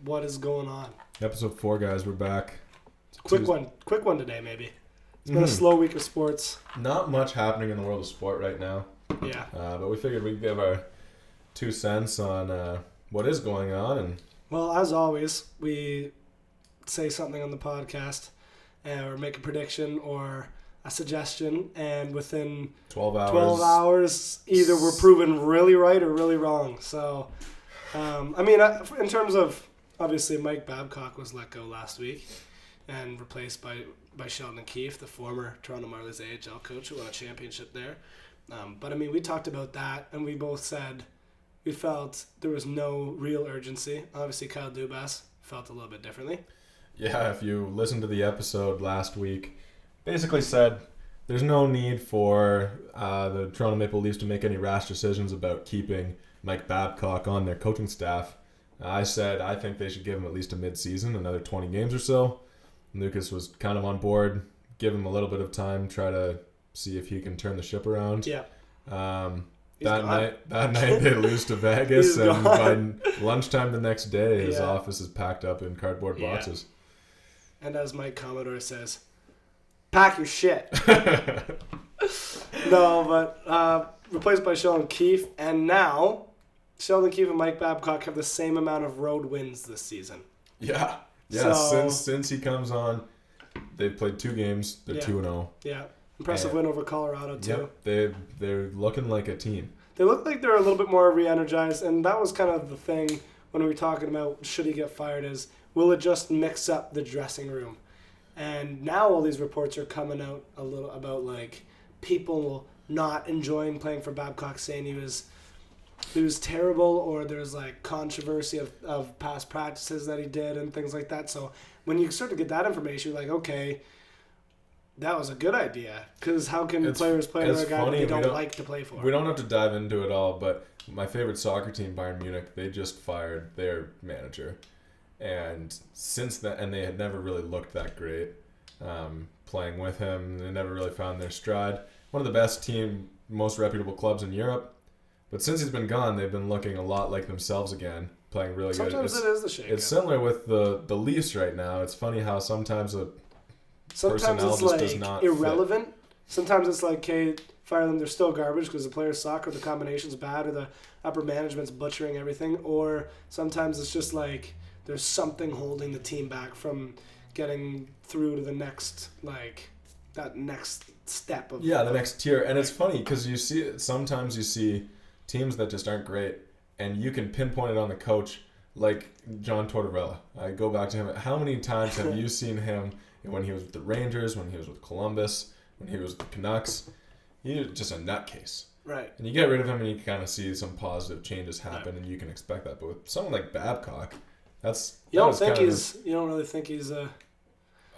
What is going on? Episode 4, guys. We're back. Quick one today, maybe. It's been a slow week of sports. Not much happening in the world of sport right now. Yeah. But we figured we'd give our 2 cents on what is going on. And well, as always, we say something on the podcast or make a prediction or a suggestion, and within 12 hours, either we're proven really right or really wrong. So, in terms of, obviously, Mike Bobcock was let go last week and replaced by Sheldon Keefe, the former Toronto Marlies AHL coach who won a championship there. But we talked about that, and we both said we felt there was no real urgency. Obviously, Kyle Dubas felt a little bit differently. Yeah, if you listened to the episode last week, basically said there's no need for the Toronto Maple Leafs to make any rash decisions about keeping Mike Babcock on their coaching staff. I said I think they should give him at least a mid-season, another 20 games or so. Lucas was kind of on board, give him a little bit of time, try to see if he can turn the ship around. Yeah. That night they lose to Vegas, and by lunchtime the next day, his office is packed up in cardboard boxes. And as Mike Commodore says, pack your shit. No, but replaced by Sheldon Keefe, and now Sheldon Keefe and Mike Babcock have the same amount of road wins this season. Yeah. Since he comes on, they've played 2 games. They're 2-0. Yeah. Impressive win over Colorado, too. Yep, they're looking like a team. They look like they're a little bit more re-energized, and that was kind of the thing when we were talking about should he get fired is, will it just mix up the dressing room? And now all these reports are coming out a little about, like, people not enjoying playing for Babcock, saying he was terrible, or there's, like, controversy of past practices that he did and things like that. So when you start to get that information, you're like, okay, that was a good idea. Because how can players play for a guy that they don't like to play for? We don't have to dive into it all, but my favorite soccer team, Bayern Munich, they just fired their manager. And since then, and they had never really looked that great playing with him. They never really found their stride. One of the best most reputable clubs in Europe. But since he's been gone, they've been looking a lot like themselves again, playing really good. Sometimes it is the shake. It's similar with the Leafs right now. It's funny how sometimes personnel it's just like does not irrelevant. fit. Sometimes it's like, okay, fire them, they're still garbage because the players suck or the combination's bad or the upper management's butchering everything. Or sometimes it's just like there's something holding the team back from getting through to the next, like, that next step of the next tier. And it's funny because sometimes you see teams that just aren't great, and you can pinpoint it on the coach, like John Tortorella. I go back to him. How many times have you seen him when he was with the Rangers, when he was with Columbus, when he was with the Canucks? He was just a nutcase. Right. And you get rid of him and you kind of see some positive changes happen, and you can expect that. But with someone like Babcock, you don't really think he's a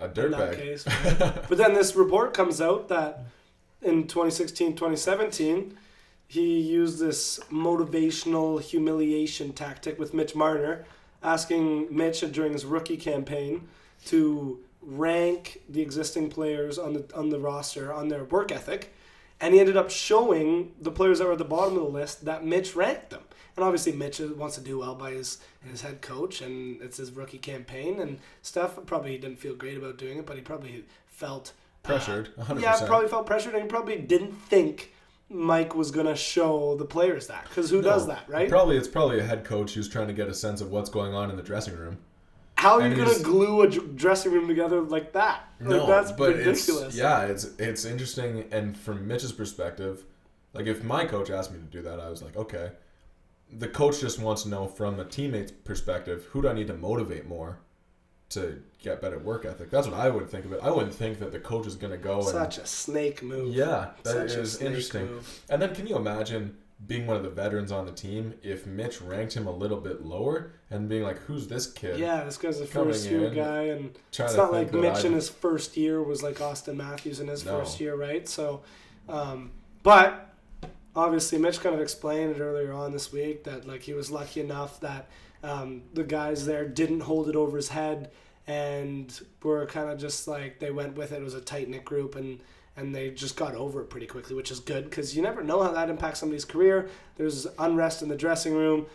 dirtbag. Right? But then this report comes out that in 2016, 2017, he used this motivational humiliation tactic with Mitch Marner, asking Mitch during his rookie campaign to rank the existing players on the roster on their work ethic, and he ended up showing the players that were at the bottom of the list that Mitch ranked them. And obviously Mitch wants to do well by his head coach, and it's his rookie campaign and stuff. Probably didn't feel great about doing it, but he probably felt pressured. 100%. Yeah, probably felt pressured, and he probably didn't think Mike was going to show the players that, because who does that, right? It's probably a head coach who's trying to get a sense of what's going on in the dressing room. How are you going to glue a dressing room together like that? No, that's but ridiculous. It's interesting, and from Mitch's perspective, like if my coach asked me to do that, I was like, okay. The coach just wants to know from a teammate's perspective, who do I need to motivate more to get better work ethic? That's what I would think of it. I wouldn't think that the coach is going to go Such a snake move. Yeah, that is interesting. Move. And then can you imagine being one of the veterans on the team if Mitch ranked him a little bit lower and being like, who's this kid? Yeah, this guy's a first-year guy, and it's not like Mitch in his first year was like Austin Matthews in his first year, right? So, but obviously Mitch kind of explained it earlier on this week that like he was lucky enough that the guys there didn't hold it over his head and were kind of just like they went with it. It was a tight-knit group, and they just got over it pretty quickly, which is good because you never know how that impacts somebody's career. There's unrest in the dressing room.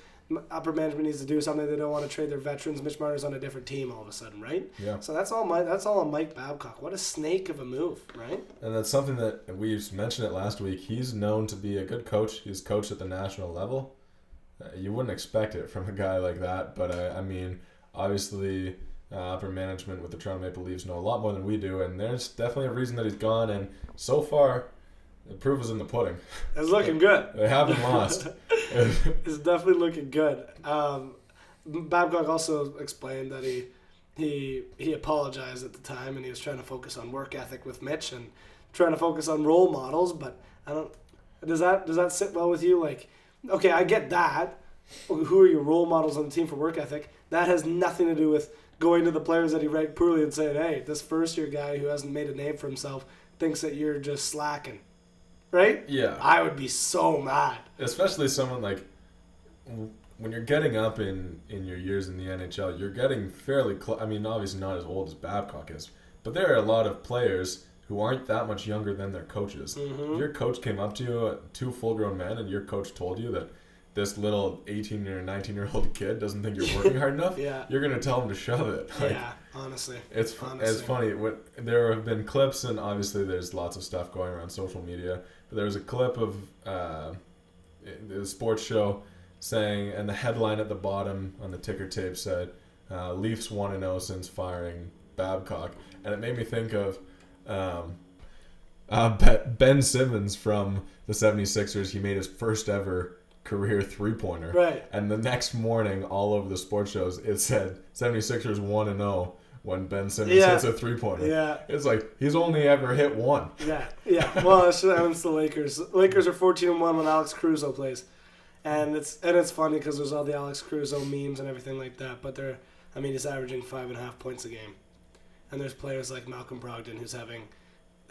upper management needs to do something. They don't want to trade their veterans. Mitch Marner's on a different team all of a sudden, right? Yeah. So that's all on Mike Babcock. What a snake of a move, right? And that's something that we've mentioned it last week. He's known to be a good coach. He's coached at the national level. You wouldn't expect it from a guy like that, but I mean, obviously, upper management with the Toronto Maple Leafs know a lot more than we do, and there's definitely a reason that he's gone. And so far, the proof is in the pudding. It's looking good. They haven't lost. It's definitely looking good. Babcock also explained that he apologized at the time, and he was trying to focus on work ethic with Mitch and trying to focus on role models. But I don't. Does that sit well with you? Like, okay, I get that. Who are your role models on the team for work ethic? That has nothing to do with going to the players that he ranked poorly and saying, "Hey, this first-year guy who hasn't made a name for himself thinks that you're just slacking." Right? Yeah. I would be so mad. Especially someone like, when you're getting up in your years in the NHL, you're getting fairly close. I mean, obviously not as old as Babcock is, but there are a lot of players who aren't that much younger than their coaches. Mm-hmm. If your coach came up to you, two full-grown men, and your coach told you that this little 18 or 19-year-old kid doesn't think you're working hard enough, Yeah. you're going to tell him to shove it. Like, Yeah, honestly. It's funny. There have been clips, and obviously there's lots of stuff going around social media, but there was a clip of the sports show saying, and the headline at the bottom on the ticker tape said, Leafs 1-0 since firing Babcock. And it made me think of Ben Simmons from the 76ers. He made his first ever career three-pointer. Right. And the next morning, all over the sports shows, it said 76ers 1-0 when Ben Simmons hits a three-pointer. Yeah. It's like, he's only ever hit one. Yeah. Well, it's the Lakers. Lakers are 14-1 when Alex Caruso plays. And it's funny because there's all the Alex Caruso memes and everything like that. But he's averaging 5.5 points a game. And there's players like Malcolm Brogdon who's having,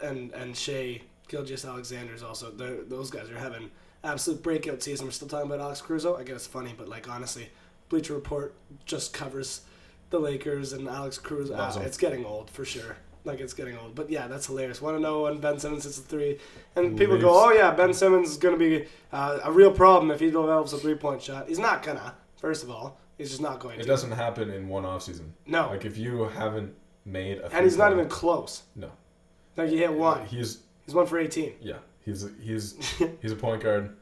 and Shea Gilgeous-Alexander's also. Those guys are having absolute breakout season. We're still talking about Alex Caruso. I guess it's funny, but like honestly, Bleacher Report just covers the Lakers and Alex Caruso. It's getting old for sure. Like, it's getting old. But yeah, that's hilarious. 1-0 when Ben Simmons hits a three. And people go, oh yeah, Ben Simmons is going to be a real problem if he develops a three-point shot. He's not going to, first of all. He's just not going to. It doesn't happen in one offseason. No. Like, if you haven't made a... And he's not even close. No. Like, he hit one. He's 1 for 18. Yeah. He's a point guard.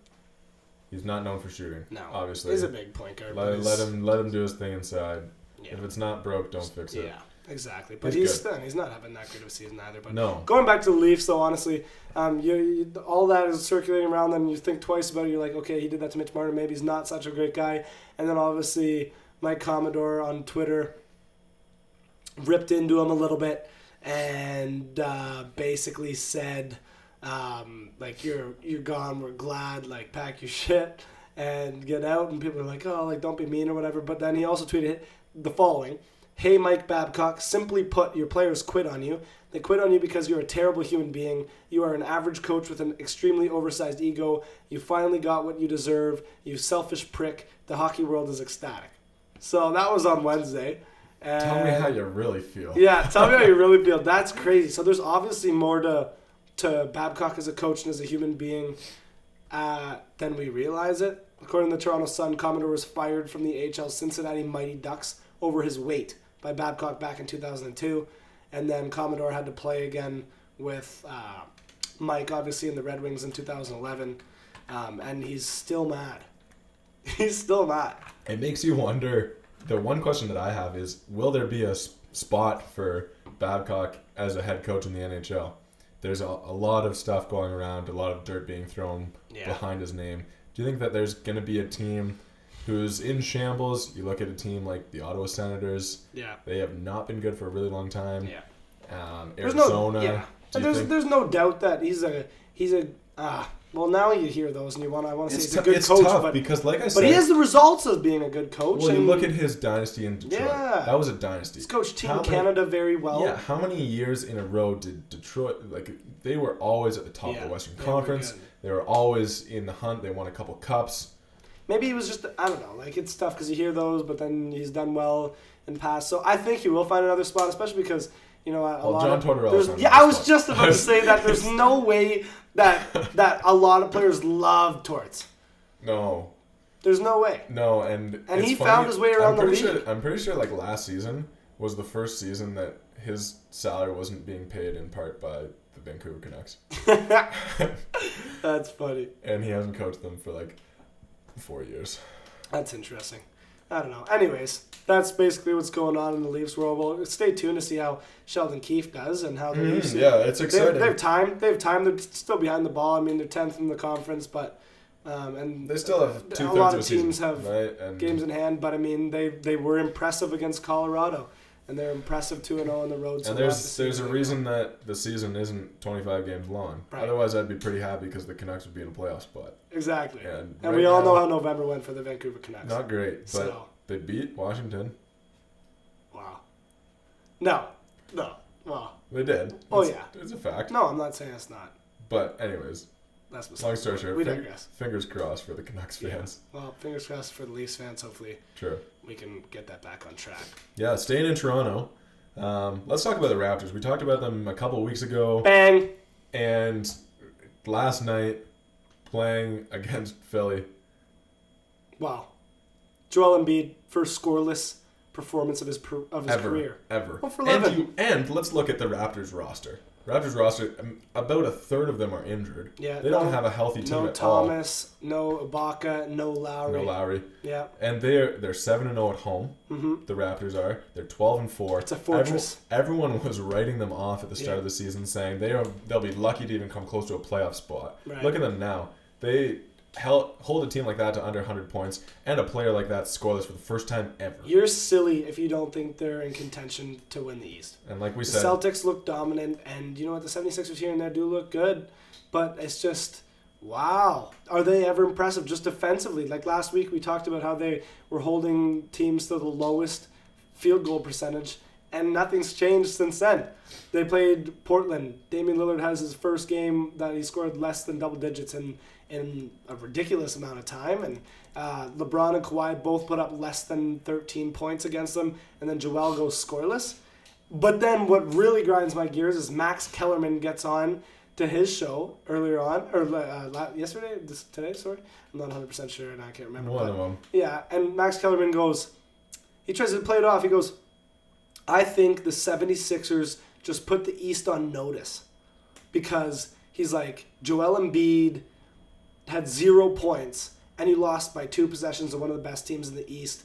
He's not known for shooting. No. Obviously. He's a big point guard. Let him do his thing inside. Yeah. If it's not broke, don't fix it. Yeah. Exactly, but he's not having that great of a season either. But no. Going back to the Leafs, though, honestly, all that is circulating around. Then you think twice about it. You're like, okay, he did that to Mitch Marner. Maybe he's not such a great guy. And then obviously, Mike Commodore on Twitter ripped into him a little bit and basically said, like, you're gone. We're glad. Like, pack your shit and get out. And people are like, oh, like, don't be mean or whatever. But then he also tweeted the following. Hey, Mike Babcock, simply put, your players quit on you. They quit on you because you're a terrible human being. You are an average coach with an extremely oversized ego. You finally got what you deserve. You selfish prick. The hockey world is ecstatic. So that was on Wednesday. And tell me how you really feel. Yeah, tell me how you really feel. That's crazy. So there's obviously more to Babcock as a coach and as a human being than we realize it. According to the Toronto Sun, Commodore was fired from the AHL Cincinnati Mighty Ducks over his weight by Babcock back in 2002, and then Commodore had to play again with Mike, obviously, in the Red Wings in 2011, and he's still mad. He's still mad. It makes you wonder, the one question that I have is, will there be a spot for Babcock as a head coach in the NHL? There's a lot of stuff going around, a lot of dirt being thrown behind his name. Do you think that there's going to be a team who's in shambles? You look at a team like the Ottawa Senators. Yeah. They have not been good for a really long time. Yeah. Arizona. There's no doubt that he's a well, now you hear those and I want to say he's a good coach, tough because like I said, but he has the results of being a good coach. Well, you look at his dynasty in Detroit. Yeah. That was a dynasty. He's coached Team Canada very well. Yeah. How many years in a row did Detroit, like, they were always at the top of the Western Conference. They were always in the hunt. They won a couple cups. Maybe he was just, I don't know, like, it's tough because you hear those, but then he's done well in past. So I think he will find another spot, especially because, John Tortorella. I was just about to say that there's no way that a lot of players love Torts. No. There's no way. No, and he funny, found his way around the league. I'm pretty sure like last season was the first season that his salary wasn't being paid in part by the Vancouver Canucks. That's funny. And he hasn't coached them for like 4 years. That's interesting. I don't know. Anyways, that's basically what's going on in the Leafs world. Well, stay tuned to see how Sheldon Keefe does and how the Leafs. Yeah, it's exciting. They have time. They're still behind the ball. I mean, they're 10th in the conference, but and they still have 2/3 a lot of the teams season, have right? And games in hand. But I mean, they were impressive against Colorado, and they're impressive 2-0 on the road. So and there's a reason that the season isn't 25 games long. Right. Otherwise, I'd be pretty happy because the Canucks would be in a playoff spot. Exactly. And right we all know how November went for the Vancouver Canucks. Not great, but so. They beat Washington. Wow. No. Wow. They did. It's a fact. No, I'm not saying it's not. But anyways, that's long story short. We digress. Fingers crossed for the Canucks fans. Well, fingers crossed for the Leafs fans. Hopefully, true. We can get that back on track. Yeah, staying in Toronto. Let's talk about the Raptors. We talked about them a couple of weeks ago. Bang. And last night, playing against Philly. Wow. Joel Embiid, first scoreless performance of his career. Ever. Well, for 11. And let's look at the Raptors roster. Raptors roster, about a third of them are injured. Yeah, they don't have a healthy team at all. No Thomas, no Ibaka, no Lowry. Yeah. And they're 7-0 at home. Mm-hmm. The Raptors are. They're 12-4. It's a fortress. Everyone was writing them off at the start of the season, saying they'll be lucky to even come close to a playoff spot. Right. Look at them now. They hold a team like that to under 100 points and a player like that scoreless for the first time ever. You're silly if you don't think they're in contention to win the East. And like we the said, Celtics look dominant, and you know what, the 76ers here and there do look good, but it's just, wow. Are they ever impressive just defensively? Like last week we talked about how they were holding teams to the lowest field goal percentage, and nothing's changed since then. They played Portland. Damian Lillard has his first game that he scored less than double digits in a ridiculous amount of time. And LeBron and Kawhi both put up less than 13 points against them. And then Joel goes scoreless. But then what really grinds my gears is Max Kellerman gets on to his show earlier on, or today, sorry. I'm not 100% sure and I can't remember. One of them. Yeah, and Max Kellerman he tries to play it off. He goes, I think the 76ers just put the East on notice because he's like, Joel Embiid had 0 points and he lost by 2 possessions to one of the best teams in the East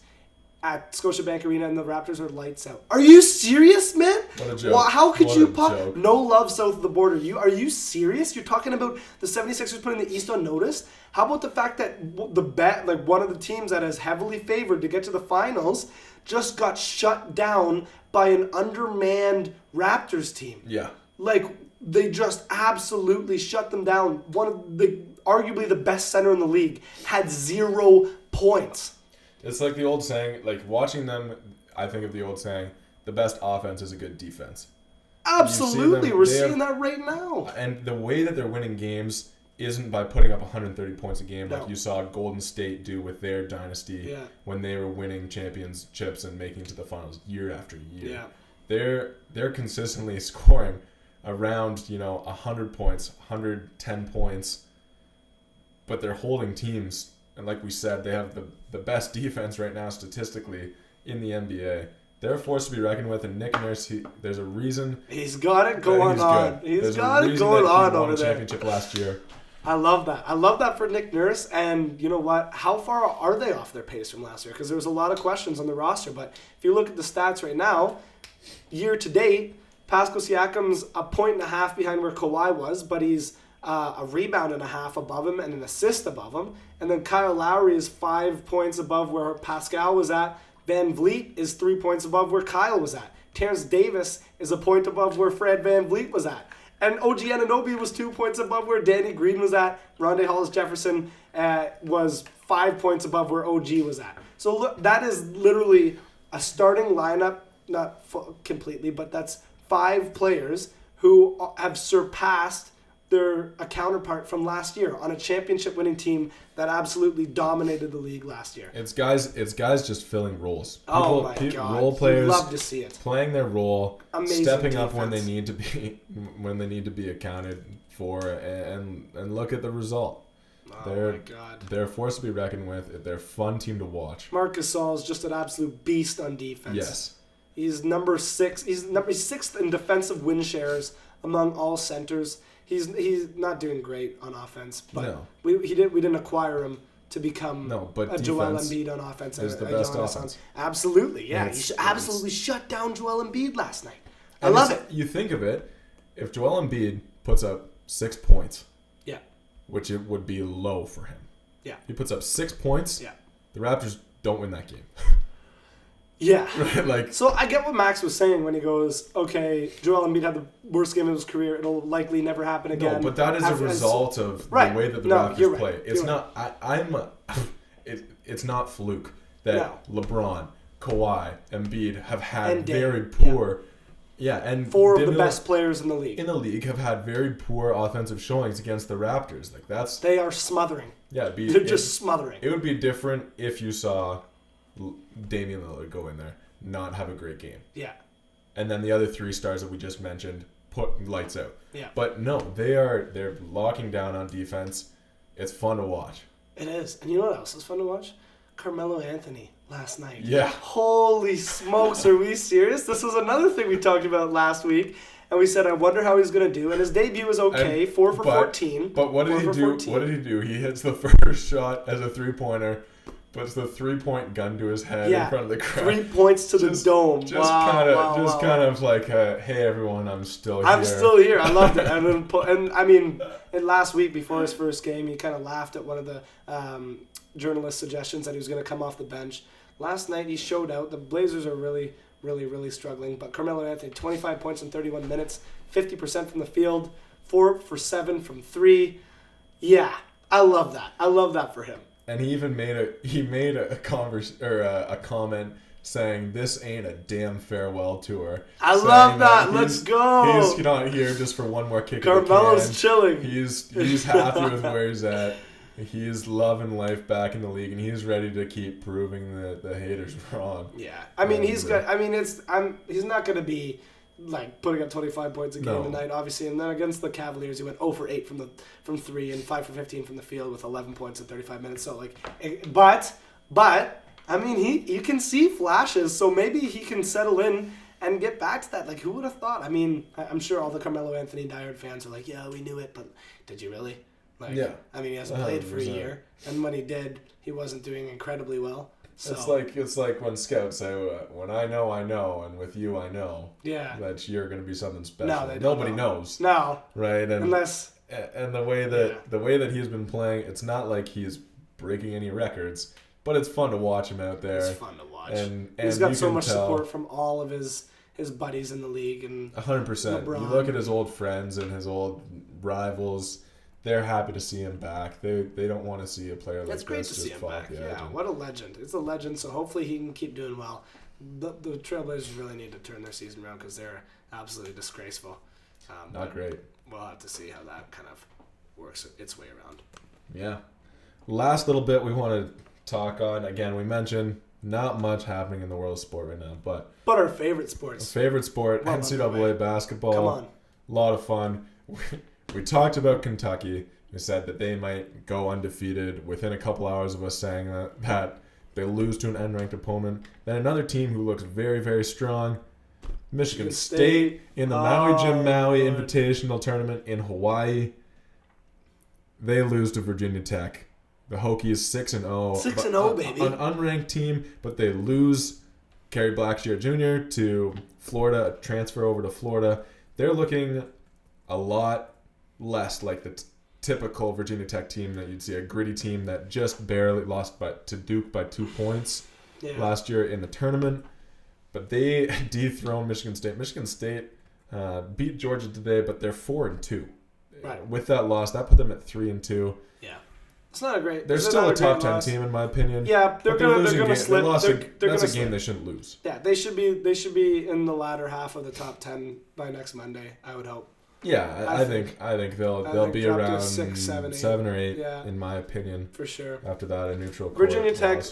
at Scotiabank Arena, and the Raptors are lights out. Are you serious, man? What a joke. Well, how could you joke. No love south of the border? Are you serious? You're talking about the 76ers putting the East on notice? How about the fact that one of the teams that is heavily favored to get to the finals just got shut down by an undermanned Raptors team? Yeah. Like, they just absolutely shut them down. One of arguably the best center in the league had 0 points. It's like the old saying, like watching them, I think of the old saying, the best offense is a good defense. Absolutely. We're seeing that right now. And the way that they're winning games isn't by putting up 130 points a game like you saw Golden State do with their dynasty when they were winning championships and making it to the finals year after year. Yeah. They're consistently scoring around 100 points, 110 points, but they're holding teams. And like we said, they have the best defense right now statistically in the NBA. They're a force to be reckoned with, and Nick Nurse, there's a reason. He's got it going on. He's got it going on over there. Won a championship last year. I love that. I love that for Nick Nurse. And you know what? How far are they off their pace from last year? Because there was a lot of questions on the roster. But if you look at the stats right now, year to date, Pascal Siakam's 1.5 points behind where Kawhi was, but he's a rebound and a half above him and an assist above him. And then Kyle Lowry is 5 points above where Pascal was at. Van Vliet is 3 points above where Kyle was at. Terrence Davis is a point above where Fred Van Vliet was at. And OG Anunoby was 2 points above where Danny Green was at. Rondae Hollis-Jefferson was 5 points above where OG was at. So look, that is literally a starting lineup, not completely, but that's 5 players who have surpassed their counterpart from last year on a championship-winning team that absolutely dominated the league last year. It's guys just filling roles. God, role players. Love to see it. Playing their role, Amazing stepping defense. up when they need to be accounted for, and look at the result. Oh my God. They're a force to be reckoned with. They're a fun team to watch. Marc Gasol is just an absolute beast on defense. Yes. He's number 6. He's sixth in defensive win shares among all centers. He's not doing great on offense, but No. we didn't acquire him to become but a Joel Embiid on offense. is the best Giannis offense. Absolutely, yeah. He absolutely shut down Joel Embiid last night. I love it. You think of it, if Joel Embiid puts up 6 points, yeah, which it would be low for him. Yeah. He puts up 6 points. Yeah. The Raptors don't win that game. Yeah. Right? So I get what Max was saying when he goes, okay, Joel Embiid had the worst game of his career. It'll likely never happen again. No, but that is a result of the way that the Raptors play. It's not. It's not fluke that LeBron, Kawhi, Embiid have had very poor. Yeah, and 4 of the best players in the league have had very poor offensive showings against the Raptors. They are smothering. Yeah, they're just smothering. It would be different if you saw Damian Lillard go in there, not have a great game. Yeah. And then the other 3 stars that we just mentioned put lights out. Yeah. But no, they're locking down on defense. It's fun to watch. It is. And you know what else is fun to watch? Carmelo Anthony last night. Yeah. Holy smokes, are we serious? This was another thing we talked about last week. And we said, I wonder how he's going to do. And his debut was okay, 4 for 14. But what did he do? 14. What did he do? He hits the first shot as a 3-pointer, puts the 3-point gun to his head in front of the crowd. 3 points to the dome. Just kind of like, hey everyone, I'm still here. I'm still here. I loved it. And I mean, last week before his first game, he kind of laughed at one of the journalist suggestions that he was going to come off the bench. Last night he showed out. The Blazers are really, really, really struggling. But Carmelo Anthony, 25 points in 31 minutes, 50% from the field, 4 for 7 from 3. Yeah, I love that. I love that for him. And he even made a comment saying this ain't a damn farewell tour. I love that. Let's go. He's not here just for one more kick. Carmelo's chilling. He's happy with where he's at. He's loving life back in the league, and he's ready to keep proving the haters wrong. Yeah, I mean he's not going to be like putting up 25 points a game tonight, obviously. And then against the Cavaliers, he went 0 for 8 from 3 and 5 for 15 from the field with 11 points in 35 minutes. So but I mean you can see flashes. So maybe he can settle in and get back to that. Like, who would have thought? I mean, I'm sure all the Carmelo Anthony diehard fans are like, yeah, we knew it, but did you really? Like, yeah. I mean, he hasn't played for a year, and when he did, he wasn't doing incredibly well. So. It's like when scouts say, "When I know, and with you, I know." Yeah. That you're going to be something special. No, Nobody knows. No. Right. And the way that he's been playing, it's not like he's breaking any records, but it's fun to watch him out there. It's fun to watch. And he's got so much support from all of his buddies in the league and 100%. You look at his old friends and his old rivals. They're happy to see him back. They don't want to see a player like this. It's great to see him back. Yeah, what a legend. It's a legend, so hopefully he can keep doing well. The Trailblazers really need to turn their season around because they're absolutely disgraceful. Not great. We'll have to see how that kind of works its way around. Yeah. Last little bit we want to talk on. Again, we mentioned not much happening in the world of sport right now, but our favorite sports. Favorite sport, NCAA basketball. Come on. A lot of fun. We talked about Kentucky. We said that they might go undefeated within a couple hours of us saying that they lose to an unranked opponent. Then another team who looks very, very strong, Michigan State in the Maui Jim Maui Invitational Tournament in Hawaii. They lose to Virginia Tech. The Hokies 6-0. 6-0, baby. An unranked team, but they lose Kerry Blackshear Jr. to Florida, transfer over to Florida. They're looking a lot less like the typical Virginia Tech team that you'd see, a gritty team that just barely lost to Duke by 2 points last year in the tournament. But they dethroned Michigan State. Michigan State beat Georgia today, but they're 4-2. Right. With that loss, that put them at 3-2. Yeah, it's not a great. They're still a top 10 team in my opinion. Yeah, they're gonna slip. That's a game they shouldn't lose. Yeah, they should be in the latter half of the top 10 by next Monday. I would hope. Yeah, I think they'll be around 6, 7, 8. 7 or 8 in my opinion. For sure. After that, a neutral. Virginia Tech.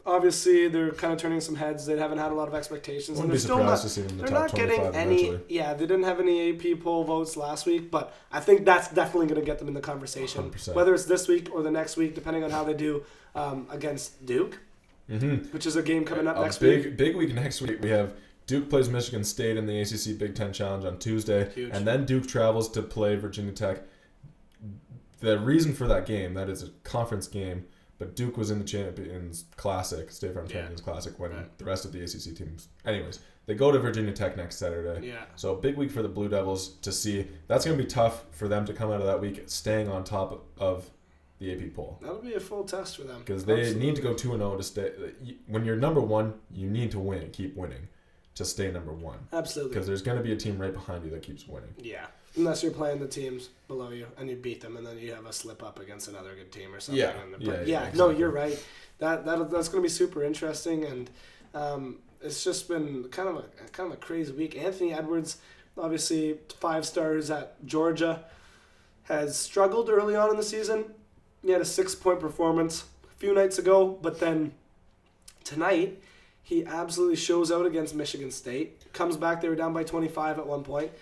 Obviously, they're kind of turning some heads. They haven't had a lot of expectations. Wouldn't and be they're still surprised not, to see them in the they're top not getting 25 any. eventually. Yeah, they didn't have any AP poll votes last week, but I think that's definitely going to get them in the conversation. 100%. Whether it's this week or the next week, depending on how they do against Duke, which is a game coming up next week. Big week next week. We have Duke plays Michigan State in the ACC Big Ten Challenge on Tuesday, Huge. and then Duke travels to play Virginia Tech. The reason for that game, that is a conference game, but Duke was in the Champions Classic, State Farm Champions Classic, when the rest of the ACC teams. Anyways, they go to Virginia Tech next Saturday. Yeah. So big week for the Blue Devils to see. That's going to be tough for them to come out of that week staying on top of the AP poll. That'll be a full test for them. Because they need to go 2-0 to stay. When you're number one, you need to win, keep winning, to stay number one. Absolutely. Because there's going to be a team right behind you that keeps winning. Yeah. Unless you're playing the teams below you and you beat them, and then you have a slip up against another good team or something. Yeah. Exactly. No, you're right. That's going to be super interesting, and it's just been kind of a crazy week. Anthony Edwards, obviously 5 stars at Georgia, has struggled early on in the season. He had a 6-point performance a few nights ago, but then tonight he absolutely shows out against Michigan State. Comes back, they were down by 25 at one point.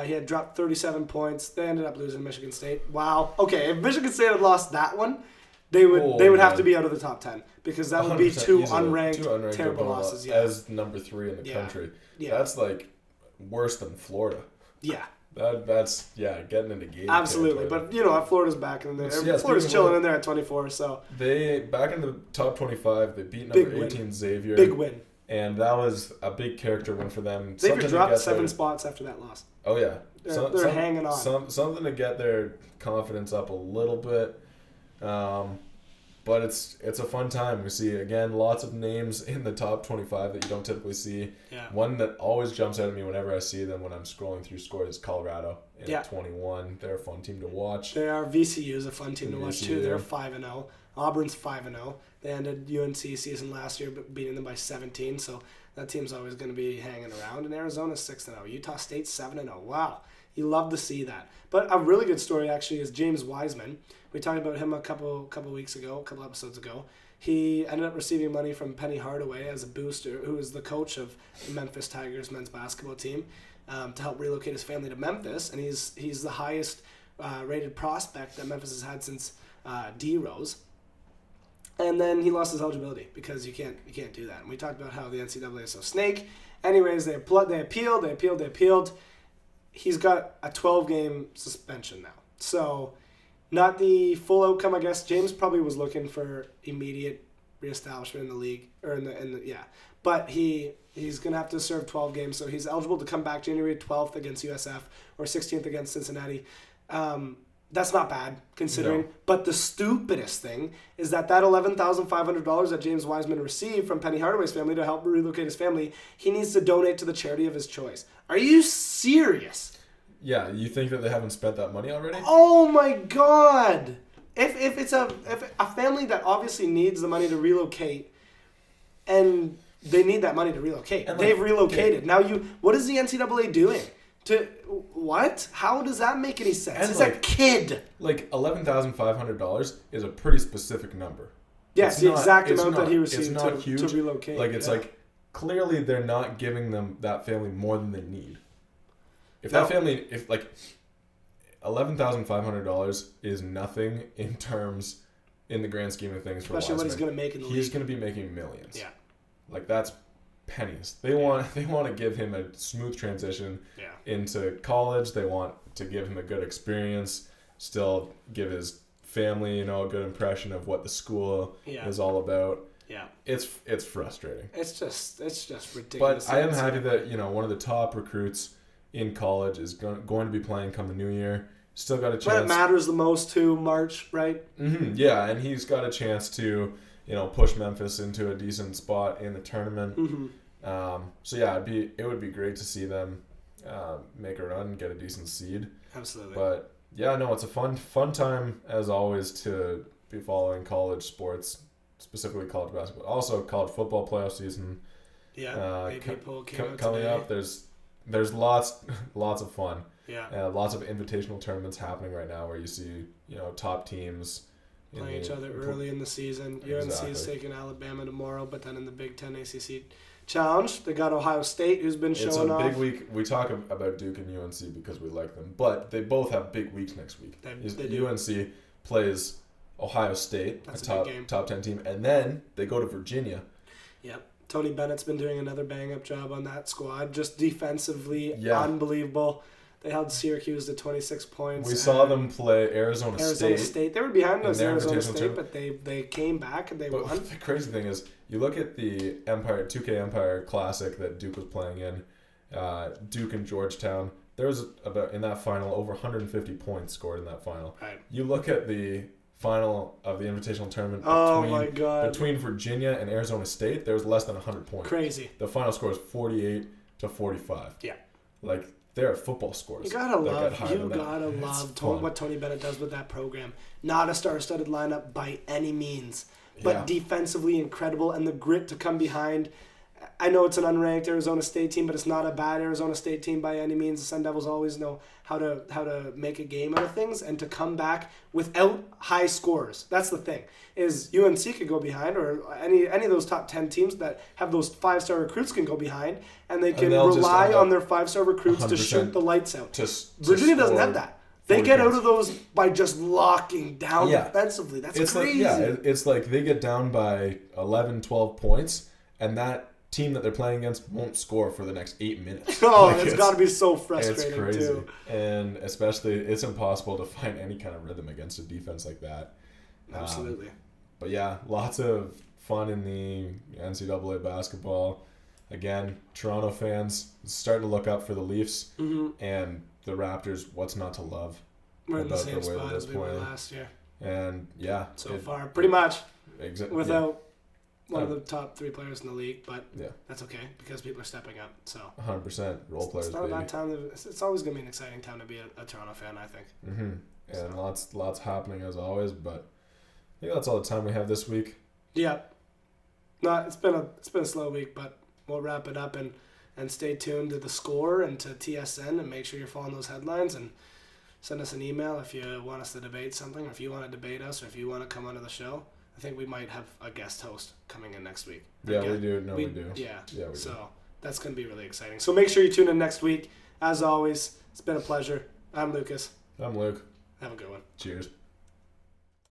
He had dropped 37 points. They ended up losing to Michigan State. Wow. Okay, if Michigan State had lost that one, they would have to be out of the top 10 because that would be two unranked terrible losses. Yeah. As number 3 in the country. Yeah. That's like worse than Florida. Yeah. That's getting into game. Absolutely, territory. But Florida's back in there. Yeah, Florida's chilling in there at 24. So they back in the top 25. They beat number 18 Xavier. Big win. And that was a big character win for them. Xavier dropped 7 spots after that loss. Oh yeah, they're hanging on. Something to get their confidence up a little bit. But it's a fun time. We see, again, lots of names in the top 25 that you don't typically see. Yeah. One that always jumps out at me whenever I see them when I'm scrolling through scores is Colorado at 21. They're a fun team to watch. They are. VCU is a fun team to watch too. They're 5-0. Auburn's 5-0. They ended UNC season last year, beating them by 17. So that team's always going to be hanging around. And Arizona's 6-0. Utah State's 7-0. Wow. You love to see that. But a really good story, actually, is James Wiseman. We talked about him a couple episodes ago. He ended up receiving money from Penny Hardaway as a booster, who is the coach of the Memphis Tigers men's basketball team, to help relocate his family to Memphis. And he's the highest rated prospect that Memphis has had since D Rose. And then he lost his eligibility because you can't do that. And we talked about how the NCAA is so snake. Anyways, they appealed. He's got a 12-game suspension now. So not the full outcome, I guess. James probably was looking for immediate reestablishment in the league, or in the But he's going to have to serve 12 games, so he's eligible to come back January 12th against USF or 16th against Cincinnati. That's not bad, considering. No. But the stupidest thing is that $11,500 that James Wiseman received from Penny Hardaway's family to help relocate his family, he needs to donate to the charity of his choice. Are you serious? Yeah, you think that they haven't spent that money already? Oh my God! If it's a family that obviously needs the money to relocate, and they need that money to relocate, and they've relocated. Okay. Now what is the NCAA doing? What? How does that make any sense? It's a kid. Like $11,500 is a pretty specific number. Yes, the exact amount that he received to relocate. Like it's like clearly they're not giving them that family more than they need. If that family, if like $11,500 is nothing in the grand scheme of things for especially Wiseman. what he's going to make in the league. He's going to be making millions. Yeah, like that's pennies. They want to give him a smooth transition into college. They want to give him a good experience. Still give his family, a good impression of what the school is all about. Yeah, it's frustrating. It's just ridiculous. But I am happy that one of the top recruits in college is going to be playing come the new year. Still got a chance. When it matters the most to March, right? Mm-hmm, yeah, and he's got a chance to push Memphis into a decent spot in the tournament. Mm-hmm. So yeah, it would be great to see them make a run and get a decent seed. Absolutely. But yeah, no, it's a fun time as always to be following college sports, specifically college basketball. Also, college football playoff season. Yeah, AP poll came out coming today. up. There's lots of fun. Yeah. Lots of invitational tournaments happening right now where you see top teams playing each other early in the season. UNC is Exactly. taking Alabama tomorrow, but then in the Big Ten ACC Challenge, they got Ohio State, who's been showing off. It's a big week. We talk about Duke and UNC because we like them, but they both have big weeks next week. They do. UNC plays Ohio State, That's a a big game. top 10 team, and then they go to Virginia. Yep. Tony Bennett's been doing another bang-up job on that squad. Just defensively, Yeah. unbelievable. They held Syracuse to 26 points. We saw them play Arizona State. They were behind us, their Arizona invitational State, but they came back and they But won. the crazy thing is, you look at the 2K Empire Classic that Duke was playing in, Duke and Georgetown. There was in that final over 150 points scored in that final. Right. You look at the final of the invitational tournament Oh my God! between Virginia and Arizona State, there was less than 100 points. Crazy. The final score is 48-45. Yeah. Like, they're football scores. You gotta love It's fun. what Tony Bennett does with that program. Not a star-studded lineup by any means, but Yeah. defensively incredible, and the grit to come behind. I know it's an unranked Arizona State team, but it's not a bad Arizona State team by any means. The Sun Devils always know how to make a game out of things and to come back without high scores. That's the thing. Is UNC could go behind, or any of those top 10 teams that have those 5-star recruits can go behind, and they can they'll just rely end on up their 5-star recruits to 100% shoot the lights out. To Virginia doesn't score have that. They 40 get out points. of those by just locking down Yeah. defensively. That's It's crazy. it's like they get down by 11, 12 points, and that team that they're playing against won't score for the next 8 minutes. Oh, Like, it's got to be so it's frustrating crazy. too. And especially, it's impossible to find any kind of rhythm against a defense like that. Absolutely. But yeah, lots of fun in the NCAA basketball. Again, Toronto fans starting to look up for the Leafs and the Raptors. What's not to love? We're in the about same the way spot that as it's we were playing. last year And yeah, so far. Pretty much exactly without one of the top 3 players in the league, but Yeah. that's okay because people are stepping up. So 100% role players. it's not a baby. bad time. It's always going to be an exciting time to be a Toronto fan, I think. And lots happening as always. But I think that's all the time we have this week. Yeah. No, it's been a slow week, but we'll wrap it up and stay tuned to the Score and to TSN and make sure you're following those headlines and send us an email if you want us to debate something, or if you want to debate us, or if you want to come onto the show. I think we might have a guest host coming in next week. Yeah, Again, we do. No, we do. Yeah. Yeah, we do. So that's going to be really exciting. So make sure you tune in next week. As always, it's been a pleasure. I'm Lucas. I'm Luke. Have a good one. Cheers.